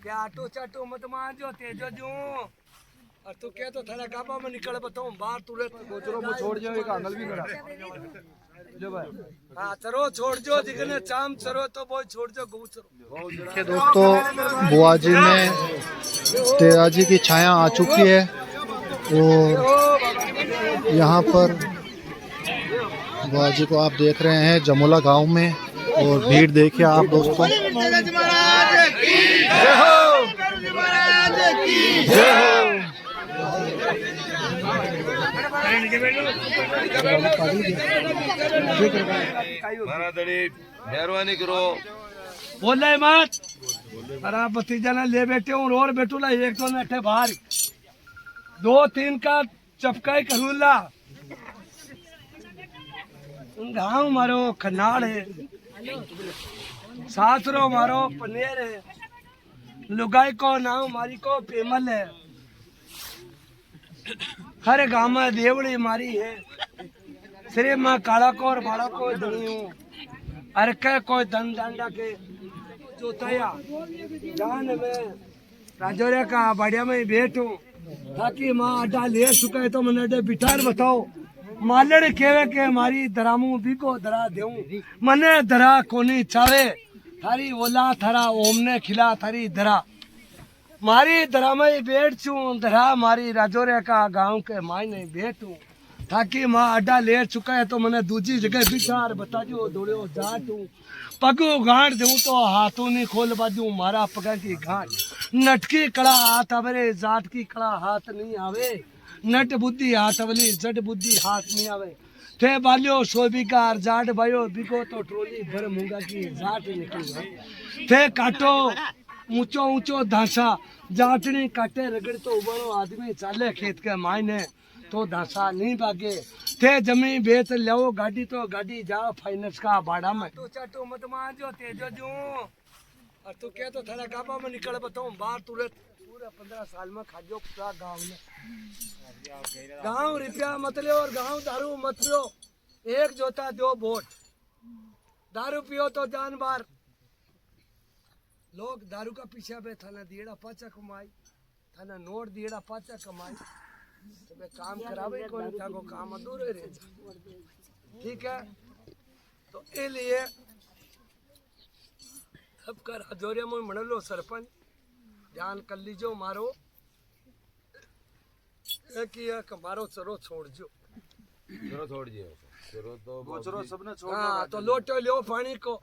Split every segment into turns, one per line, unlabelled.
क्या आटो चाटो मत मान जो तेजो जो और तू क्या तो थारा गाबा में निकल बताऊं बाहर तुरंत
गोचरो में छोड़ जाओ एक आंगल भी करा जो भाई
हाँ चलो छोड़ जो जिगने चाम चरो तो वो छोड़ जो गुचरो
देखिए दोस्तों बुआजी में तेराजी की छाया आ चुकी है और यहाँ पर बुआजी को आप देख रहे हैं जमोला गांव में और भीड़ देखिए आप दोस्तों।
मेहरबानी करो
बोले मत अरे भतीजा ने ले बैठे हूँ रोड बैठूला एक तो नठे बाहर 2-3 का चपका ही करूला गाँव मारो खनाड़ है सासरो मारो पनेर है लुगाई को नाव मारी को पेमल है हर गांव में देवड़ी मारी है सिरे में काला को और बाड़ा को धनी हूँ अरे के कोई धन डांडा के जोताया जान में राजौरिया का बढ़िया में बैठूं ताकि माँ अड्डा ले चुका है तो मैंने अड्डे बिठार बताओ मालड़ केवे के मारी दरामू बिको दरा देऊं मने दरा कोनी चावे थारी ओला थारा ओमने खिला थारी दरा मारी दरा में बैठ चू दरा मारी राजौरिया का गांव के माई नहीं बैठूं ताकि माँ अड्डा ले चुका है तो मैंने दूसरी जगह बिचार बता जो दौड़ो जाटू पगो गांठ दूं तो हाथों नहीं खोल बाजू मारा पगा की गांठ नटकी कड़ा हाथ अवरे जाट की कड़ा हाथ नहीं आवे नट बुद्धि हाथ अवली जट बुद्धि हाथ नहीं आवे थे बालियो सोबिकार जाट भाइयो बिको तो ट्रोली भर मूंगा की जाट निकल थे काटो ऊंचो ऊंचो धासा जाटनी काटे रगड़ तो उबड़ो आदमी चाले खेत के मायने तो धासा नहीं भागे थे जमी बेच लो गाड़ी तो गाड़ी जाओ फाइनेंस का बाड़ा में तो चाटो मत मान जो तेजो जो और तू क्या तो थारा गाबा में निकल बताऊं बाहर तुरंत पूरा 15 साल में खाजो पूरा गांव में गांव रुपया मत लो और गांव दारू मत पियो एक जोता दो वोट दारू पियो तो जान बार लोग दारू का पीछे बे थाना दिएड़ा पाचा कमाई थाना नोट दिएड़ा पाचा कमाई तो मैं काम करावे कोई था को काम अधूरे रह जा ठीक है तो ए लिए अब कर हजोरिया में मन लो सरपंच ध्यान कर लीजो मारो एक मारो चरो छोड़ जो
चलो छोड़ दियो चलो तो गोचरो सबने छोड़
हाँ तो लोटो लो पानी को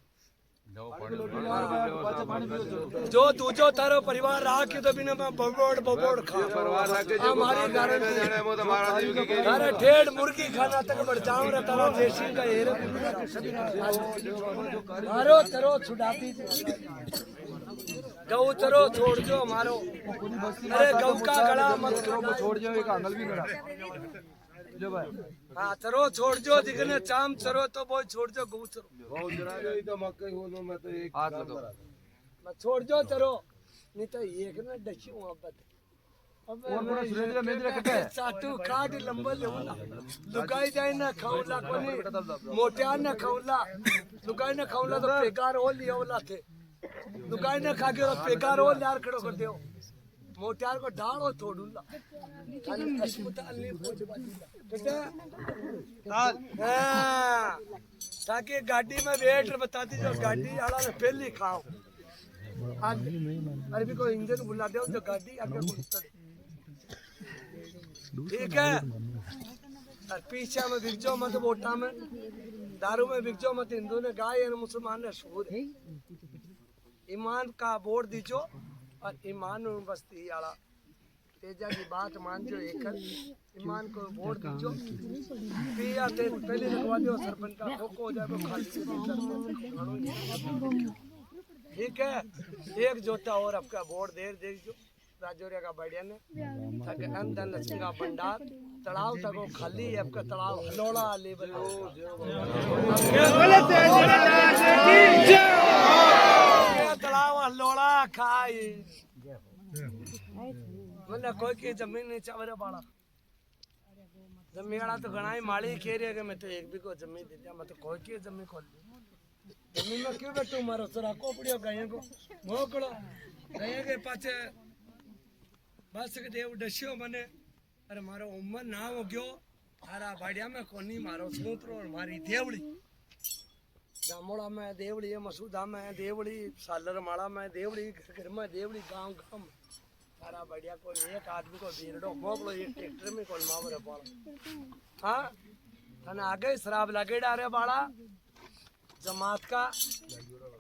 जो तुझो तारो परिवार रहा के तो बिना बबोड़ बबोड़ खा हमारी गारंटी अरे ढेड़ मुर्गी खाना तक बढ़ जाऊं रे तारो देसी का हेरे मारो तरो छुड़ाती गऊ तरो छोड़ जो मारो अरे गऊ का गला मत
छोड़ जाओ एक आंगल भी करा जो भाई
हाँ चरो छोड़ जो जिगने चाम चरो तो वो छोड़ जो गऊ चरो
बहुत जरा गई तो मक्के बोलो मैं तो एक हाथ लगा
मैं छोड़ जो चरो नहीं तो एक ना डची हूँ अब
और बड़ा सुरेंद्र मेंद्र कटे
चाटू काट लंबा लेवला लुगाई जाए ना खाऊला कोनी मोटियार ना खाऊला लुगाई ना खाऊला तो बेकार हो लिया वाला थे लुगाई ना खा के बेकार हो यार खड़ो कर दियो मोटियार को डालो थोड़ूला अस्पताल नहीं पहुंच ताकि गाड़ी में बैठ बताती जो गाड़ी आला में पहले खाओ अरे भी कोई इंजन बुला दो जो गाड़ी आगे घुसता ठीक है और पीछे में बिकजो मत वोटा में दारू में बिकजो मत हिंदू ने गाय और मुसलमान ने सूर ईमान का वोट दीजो और ईमान बस्ती आला तेजा की बात मान जो एक ईमान को वोट दीजो पिया ते पहले लगवा दो सरपंच का खोखो हो जाए तो खाली ठीक है एक जोता और आपका वोट दे दीजो राजौरिया का बढ़िया ने ताकि अंदर लक्ष्मी का भंडार तालाब तक वो खाली है आपका तालाब हलोड़ा लेवल तालाब हलोड़ा खाई मतलब कोई की जमीन नहीं चावरे बाड़ा जमीन तो घना ही माड़ी कह रही है कि मैं तो एक भी को जमीन दे दिया मैं तो कोई की जमीन खोल जमीन में क्यों बैठू मारो सरा को पड़ियो गायों को मोकड़ो रहेंगे पाचे बस के देव डस्यो मने अरे मारो उम्र ना हो गयो थारा बाड़िया में कोनी मारो सूत्रो और मारी देवड़ी जामोड़ा में देवड़ी है मसूदा में देवड़ी सालर माला में देवड़ी घर में देवड़ी गांव गांव में थारा बढ़िया को एक आदमी को बीरडो मोकलो एक ट्रैक्टर में कोन मावरे पाला हाँ तने आगे शराब लगेड़ा रे बाड़ा जमात का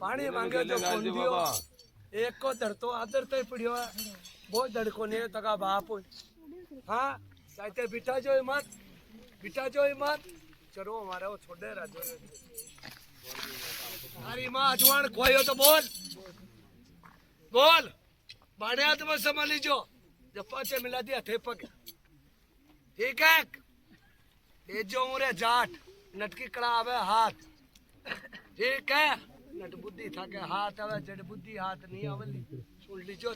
पानी मांगे जो कौन दियो एक को धरतो आदर ते पड़ियो है बहुत धड़को ने तका बाप हो हाँ साइते बिठा जो मत चलो हमारा वो छोड़े राजो अरे माँ अजवान खोयो तो बोल बाड़े हाथ में संभाल लीजो जब पाचे मिला दिया थे पक ठीक है ये जो उरे जाट नटकी कड़ा आवे हाथ ठीक है नट बुद्धि था के हाथ आवे जड़ बुद्धि हाथ नहीं आवली सुन लीजो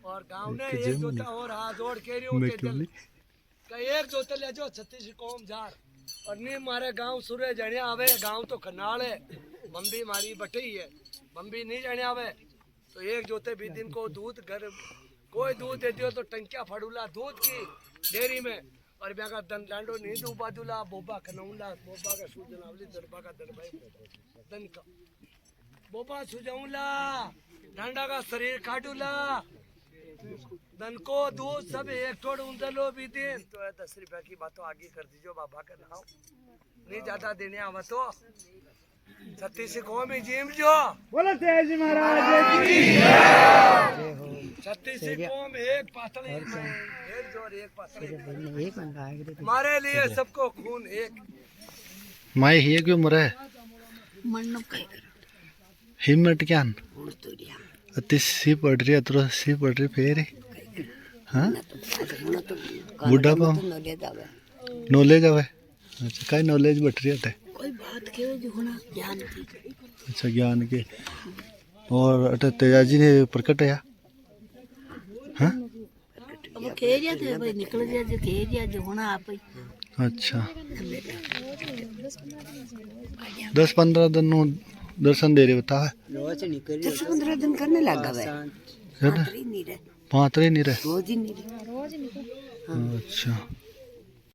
और गांव ने एक जोता और हाथ जोड़ के रही हूँ के एक जोते ले जो छत्तीस कौम जार और नहीं मारे गांव सूर्य जने आवे गांव तो खनाल है बम्बी मारी बटई है बम्बी नहीं जाने आवे तो एक जोते भी दिन को दूध घर कोई दूध दे दियो तो टंकिया फड़ूला दूध की डेयरी में और ब्या का दन डांडो नहीं दू बादूला बोबा खनौला बोबा का सूजनावली दरबा का दरबाई दन का बोबा सुजाऊला डांडा का शरीर काटूला दन को दूध सब एक ठोड़ उंदलो भी दिन तो 10 रुपया की बात तो आगे कर दीजिए बाबा का नाम नहीं ज्यादा देने आवा तो छत्तीस को में जिम जो बोलो तेज महाराज की छत्तीस को में एक पातली एक जोर एक पातली हमारे लिए सबको खून एक
माय हिये क्यों मरे
मन्नो काय
हिम्मत क्यान
उड़तोरिया
अति सी पड़ रही अतरो सी पड़ रही फेर हाँ बुढ़ा पाओ नॉलेज आवे अच्छा काय नॉलेज बट रही है
कोई बात के जो होना ज्ञान की
अच्छा ज्ञान के और अटे तेजाजी ने प्रकट है हाँ
अब खेरिया थे भाई निकल गया जो खेरिया जो होना आप
अच्छा 10-15 दिन नु दर्शन दे रहे बता
10-15 दिन करने लगा वे
पाँच नहीं रहे
रोज ही नहीं रहे
अच्छा